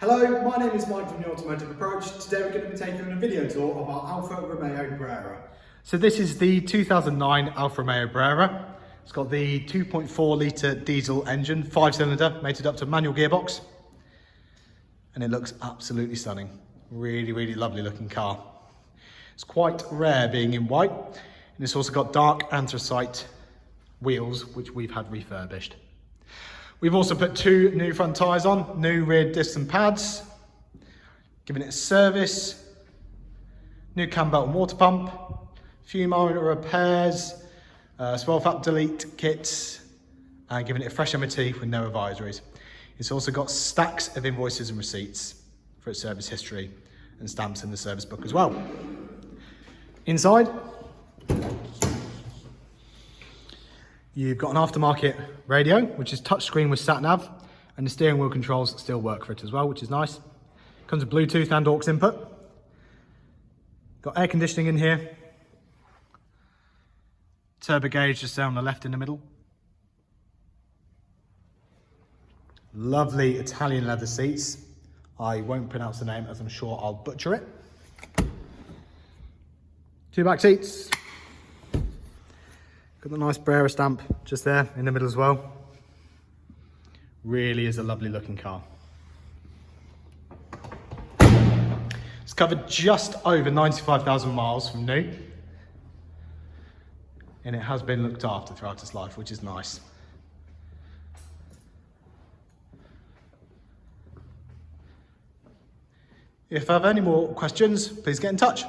Hello, my name is Mike from The Automotive Approach. Today we're going to be taking a video tour of our Alfa Romeo Brera. So this is the 2009 Alfa Romeo Brera. It's got the 2.4 litre diesel engine, 5-cylinder, mated up to manual gearbox. And it looks absolutely stunning. Really lovely looking car. It's quite rare being in white. And it's also got dark anthracite wheels, which we've had refurbished. We've also put two new front tyres on, new rear discs and pads, giving it a service, new cam belt and water pump, a few minor repairs, swirl flap delete kits, and giving it a fresh MOT with no advisories. It's also got stacks of invoices and receipts for its service history and stamps in the service book as well. Inside, you've got an aftermarket radio, which is touchscreen with sat-nav, and the steering wheel controls still work for it as well, which is nice. Comes with Bluetooth and aux input. Got air conditioning in here. Turbo gauge just there on the left in the middle. Lovely Italian leather seats. I won't pronounce the name as I'm sure I'll butcher it. Two back seats. Got the nice Brera stamp just there in the middle as well. Really is a lovely looking car. It's covered just over 95,000 miles from new. And it has been looked after throughout its life, which is nice. If I have any more questions, please get in touch.